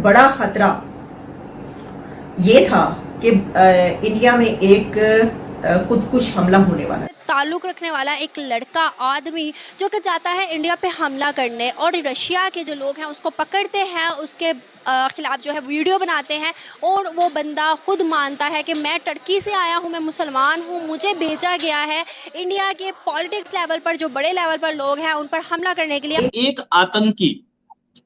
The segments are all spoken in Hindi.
बड़ा खतरा ये था कि इंडिया में एक खुदकुश हमला होने वाला है। ताल्लुक रखने वाला एक लड़का आदमी जो कि जाता है इंडिया पे हमला करने और रशिया के जो लोग हैं उसको पकड़ते हैं, उसके खिलाफ जो है वीडियो बनाते हैं और वो बंदा खुद मानता है कि मैं टर्की से आया हूँ, मैं मुसलमान हूँ, मुझे भेजा गया है इंडिया के पॉलिटिक्स लेवल पर जो बड़े लेवल पर लोग हैं उन पर हमला करने के लिए। एक आतंकी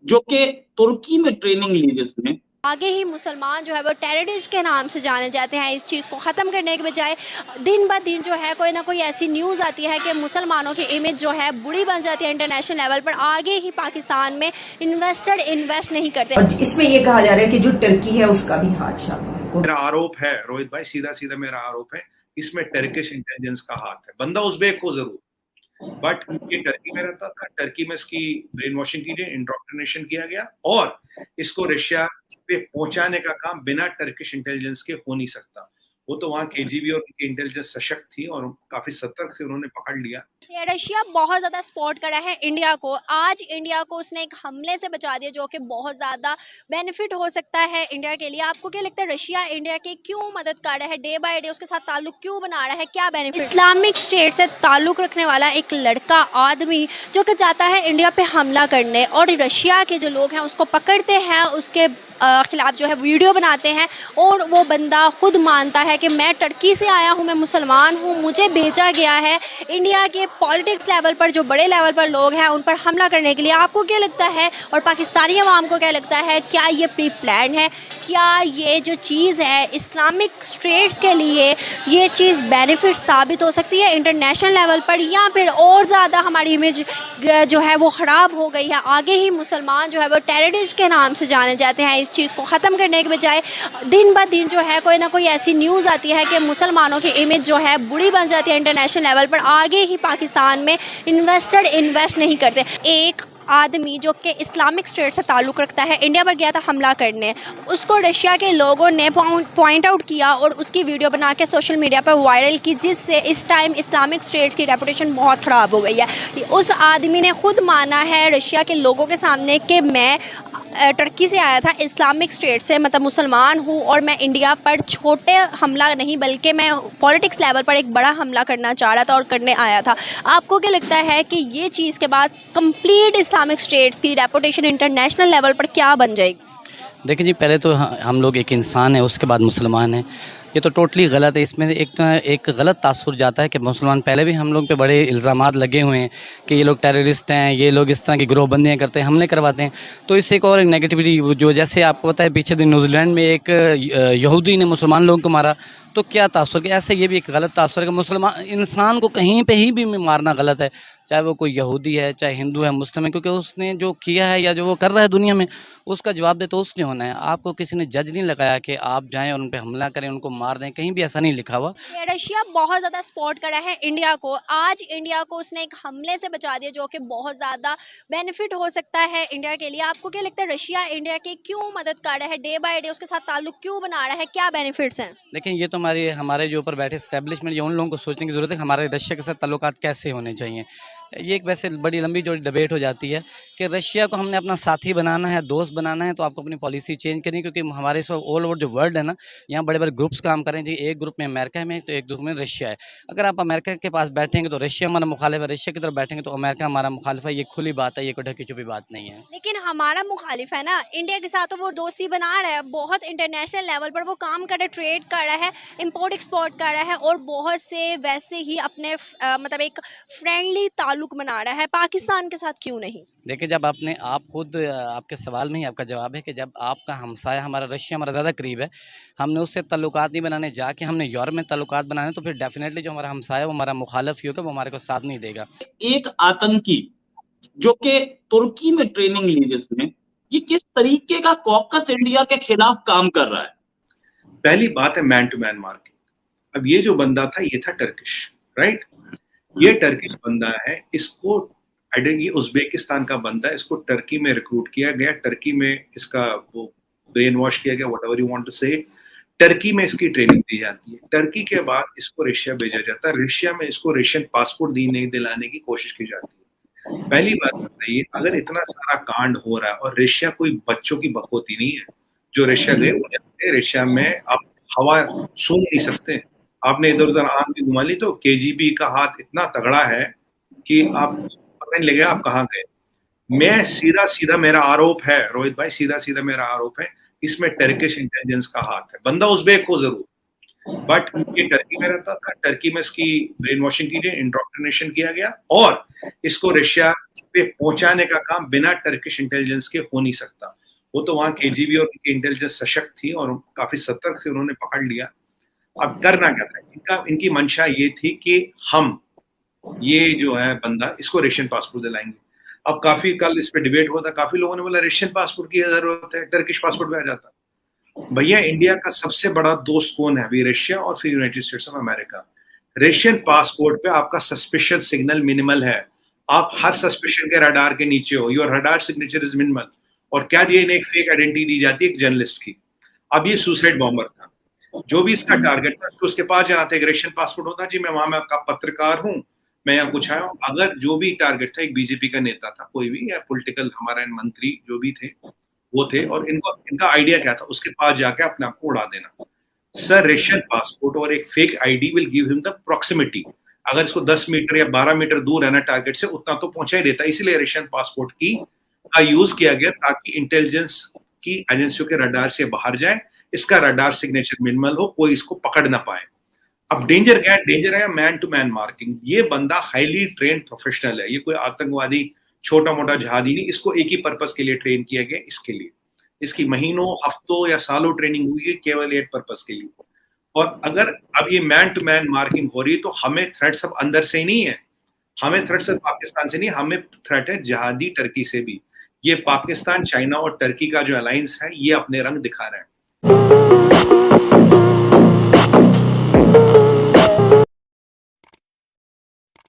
जो कि तुर्की में ट्रेनिंग ली जिसने, आगे ही मुसलमान जो है वो टेररिस्ट के नाम से जाने जाते हैं। इस चीज़ को ख़त्म करने के बजाय दिन ब दिन जो है कोई ना कोई ऐसी न्यूज़ आती है कि मुसलमानों की इमेज जो है बुरी बन जाती है इंटरनेशनल लेवल पर। आगे ही पाकिस्तान में इन्वेस्टर इन्वेस्ट नहीं करते। और इसमें ये कहा जा रहा है कि जो टर्की है उसका भी हाथ शामिल है। मेरा आरोप है रोहित भाई, सीधा सीधा मेरा आरोप है, इसमें टर्किश इंटेलिजेंस का हाथ है। बंदा उज़्बेक हो जरूर, बट ये टर्की में रहता था, टर्की में इसकी ब्रेन वॉशिंग की गई, इंडोक्ट्रिनेशन किया गया और इसको रशिया पे पहुंचाने का काम बिना टर्किश इंटेलिजेंस के हो नहीं सकता। वो तो वहाँ केजीबी और उनकी इंटेलिजेंस सशक्त थी और काफी सतर्क से उन्होंने पकड़ लिया। रशिया बहुत ज़्यादा सपोर्ट करा है इंडिया को। आज इंडिया को उसने एक हमले से बचा दिया जो कि बहुत ज़्यादा बेनिफिट हो सकता है इंडिया के लिए। आपको क्या लगता है रशिया इंडिया के क्यों मदद कर रहा है, डे बाय डे उसके साथ ताल्लुक क्यों बना रहा है, क्या बेनिफिट? इस्लामिक स्टेट से ताल्लुक रखने वाला एक लड़का आदमी जो कि जाता है इंडिया पे हमला करने और रशिया के जो लोग हैं उसको पकड़ते हैं, उसके खिलाफ जो है वीडियो बनाते हैं और वो बंदा खुद मानता है कि मैं टर्की से आया हूँ, मैं मुसलमान हूँ, मुझे भेजा गया है इंडिया के पॉलिटिक्स लेवल पर जो बड़े लेवल पर लोग हैं उन पर हमला करने के लिए। आपको क्या लगता है और पाकिस्तानी अवाम को क्या लगता है, क्या ये प्री प्लान है? क्या ये जो चीज़ है इस्लामिक स्टेट्स के लिए ये चीज़ बेनिफिट साबित हो सकती है इंटरनेशनल लेवल पर, या फिर और ज़्यादा हमारी इमेज जो है वो ख़राब हो गई है? आगे ही मुसलमान जो है वो टेररिस्ट के नाम से जाने जाते हैं। इस चीज़ को ख़त्म करने के बजाय दिन ब दिन जो है कोई ना कोई ऐसी न्यूज़ आती है कि मुसलमानों की इमेज जो है बुरी बन जाती है इंटरनेशनल लेवल पर। आगे ही पाकिस्तान में इन्वेस्टर इन्वेस्ट नहीं करते। एक आदमी जो कि इस्लामिक स्टेट से ताल्लुक़ रखता है इंडिया पर गया था हमला करने, उसको रशिया के लोगों ने पॉइंट आउट किया और उसकी वीडियो बना के सोशल मीडिया पर वायरल की, जिससे इस टाइम इस्लामिक स्टेट्स की रेपुटेशन बहुत ख़राब हो गई है। उस आदमी ने खुद माना है रशिया के लोगों के सामने कि मैं टर्की से आया था, इस्लामिक स्टेट से, मतलब मुसलमान हूँ और मैं इंडिया पर छोटे हमला नहीं बल्कि मैं पॉलिटिक्स लेवल पर एक बड़ा हमला करना चाह रहा था और करने आया था। आपको क्या लगता है कि ये चीज़ के बाद कंप्लीट इस्लामिक स्टेट्स की रेपुटेशन इंटरनेशनल लेवल पर क्या बन जाएगी? देखिए जी, पहले तो हम लोग एक इंसान है, उसके बाद मुसलमान हैं। ये तो टोटली गलत है। इसमें एक गलत तासुर जाता है कि मुसलमान, पहले भी हम लोग पे बड़े इल्ज़ामात लगे हुए हैं कि ये लोग टेररिस्ट हैं, ये लोग इस तरह की गिरोहबंदियाँ करते हैं, हमले करवाते हैं। तो इससे एक और नेगेटिविटी जो, जैसे आपको पता है पीछे दिन न्यूजीलैंड में एक यहूदी ने मुसलमान लोगों को मारा, तो क्या तासुर कि ऐसे ये भी एक गलत तासुर है कि मुसलमान इंसान को कहीं पे ही भी मारना गलत है, चाहे वो कोई यहूदी है, चाहे हिंदू है, मुस्लिम है, क्योंकि उसने जो किया है या जो वो कर रहा है दुनिया में उसका जवाब दे तो उसने होना है। आपको किसी ने जज नहीं लगाया कि आप जाएं और उन पर हमला करें, उनको मार दें, कहीं भी ऐसा नहीं लिखा हुआ। रशिया बहुत ज़्यादा सपोर्ट करा है इंडिया को। आज इंडिया को उसने एक हमले से बचा दिया जो कि बहुत ज़्यादा बेनिफिट हो सकता है इंडिया के लिए। आपको क्या लगता है रशिया इंडिया के क्यों मदद कर रहा है, डे बाय डे उसके साथ ताल्लुक क्यों बना रहा है, क्या बेनिफिट्स हैं? लेकिन ये तो हमारे जो ऊपर बैठे इस्टेब्लिशमेंट, ये उन लोगों को सोचने की ज़रूरत है कि हमारे रशिया के साथ ताल्लुकात कैसे होने चाहिए। ये एक वैसे बड़ी लंबी जो डिबेट हो जाती है कि रशिया को हमने अपना साथी बनाना है, दोस्त बनाना है, तो आपको अपनी पॉलिसी चेंज करनी है, क्योंकि हमारे इस वक्त ऑल ओवर जो वर्ल्ड है ना, यहाँ बड़े बड़े ग्रुप्स काम करें जी। एक ग्रुप में अमेरिका है, तो एक ग्रुप में रशिया है। अगर आप अमेरिका के पास बैठेंगे तो रशिया हमारा मुखालिफ है, रशिया की तरफ बैठेंगे तो अमेरिका हमारा मुखालिफ है। ये खुली बात है, ये कोई ढकी छुपी बात नहीं है। लेकिन हमारा मुखालिफ है ना, इंडिया के साथ तो वो दोस्ती बना रहा है, बहुत इंटरनेशनल लेवल पर वो काम कर रहा है, ट्रेड कर रहा है, इंपोर्ट एक्सपोर्ट कर रहा है और बहुत से वैसे ही अपने मतलब एक फ्रेंडली ताल्लुक बना रहा है। पाकिस्तान के साथ क्यों नहीं? देखिए, जब आप खुद, आपके सवाल में ही आपका जवाब है कि जब आपका हमसाया हमारा रशिया हमारा ज़्यादा करीब है, हमने उससे ताल्लुकात नहीं बनाने जाके हमने यूरोप में ताल्लुकात बनाने, तो फिर डेफिनेटली जो हमारा हमसाया है वो हमारा मुखालिफ ही होगा, वो हमारे को साथ नहीं देगा। एक आतंकी जो कि तुर्की में ट्रेनिंग ली जिसने, ये किस तरीके का कॉकस इंडिया के खिलाफ काम कर रहा है? पहली बात है मैन टू मैन मार्किंग। अब ये जो बंदा था ये था टर्किश, राइट? ये टर्किश बंदा है, इसको ये उज्बेकिस्तान का बंदा है, इसको टर्की में रिक्रूट किया गया, टर्की में इसका वो ब्रेन वॉश किया गया, व्हाटएवर यू वांट टू से। टर्की में इसकी ट्रेनिंग दी जाती है, टर्की के बाद इसको रशिया भेजा जाता है, रशिया में इसको रशियन पासपोर्ट नहीं दिलाने की कोशिश की जाती है। पहली बात बताइए, अगर इतना सारा कांड हो रहा है और रशिया कोई बच्चों की बकौती नहीं है, जो रशिया गए वो जानते हैं रशिया में आप हवा सूंघ नहीं सकते। आपने इधर उधर आंख भी घुमा ली तो केजीबी का हाथ इतना तगड़ा है कि आपको पता नहीं लगेगा आप कहाँ गए। मैं सीधा सीधा मेरा आरोप है रोहित भाई, सीधा सीधा मेरा आरोप है, इसमें टर्किश इंटेलिजेंस का हाथ है। बंदा उज़्बेक हो जरूर, बट ये टर्की में रहता था, टर्की में इसकी ब्रेन वॉशिंग की गई, इंडोक्ट्रिनेशन किया गया और इसको रशिया पे पहुंचाने का काम बिना टर्किश इंटेलिजेंस के हो नहीं सकता। वो तो वहां केजीबी और उनकी इंटेलिजेंस सशक्त थी और काफी सतर्क थे, उन्होंने पकड़ लिया। अब करना क्या था इनकी मंशा ये थी कि हम ये जो है बंदा इसको रशियन पासपोर्ट दिलाएंगे। अब काफी कल इस पे डिबेट हुआ था, काफी लोगों ने बोला रशियन पासपोर्ट की जरूरत है, टर्किश पासपोर्ट पे आ जाता। भैया इंडिया का सबसे बड़ा दोस्त कौन है अभी? रशिया और फिर United states of America. Russian passport पे आपका सस्पिशियस सिग्नल मिनिमल है, आप हर सस्पिशन के रडार के नीचे हो, your radar signature is minimal. और क्या दिया इन्हें? एक फेक आइडेंटिटी दी जाती है एक जर्नलिस्ट की। अब ये सुसाइड बॉम्बर था, जो भी इसका टारगेट था उसको उसके पास जाना था। एक रशियन पासपोर्ट होता जी मैं वहां में आपका पत्रकार हूँ, मैं यहाँ कुछ आया हूँ। अगर जो भी टारगेट था एक बीजेपी का नेता था, कोई भी या पॉलिटिकल हमारा मंत्री जो भी थे वो थे, और इनका आइडिया क्या था? उसके पास जाके अपने आप को उड़ा देना। सर रशियन पासपोर्ट और एक fake ID will give him the proximity. अगर इसको 10 मीटर या 12 मीटर दूर रहना टारगेट से, उतना तो पहुंचा ही देता। इसलिए रशियन पासपोर्ट का यूज किया गया ताकि इंटेलिजेंस की एजेंसियों के रडार से बाहर जाए, इसका रडार सिग्नेचर मिनिमल हो, कोई इसको पकड़ ना पाए। अब डेंजर क्या है? डेंजर है मैन टू मैन मार्किंग। ये बंदा हाईली ट्रेन प्रोफेशनल है, ये कोई आतंकवादी छोटा मोटा जहादी नहीं, इसको एक ही पर्पस के लिए ट्रेन किया गया। इसके लिए इसकी महीनों हफ्तों या सालों ट्रेनिंग हुई है केवल एक पर्पस के लिए। और अगर अब ये मैन टू मैन मार्किंग हो रही है तो हमें थ्रेट सब अंदर से ही नहीं है, हमें थ्रेट सिर्फ पाकिस्तान से नहीं, हमें थ्रेट है जहादी टर्की से भी। ये पाकिस्तान, चाइना और टर्की का जो अलायंस है ये अपने रंग दिखा रहा है।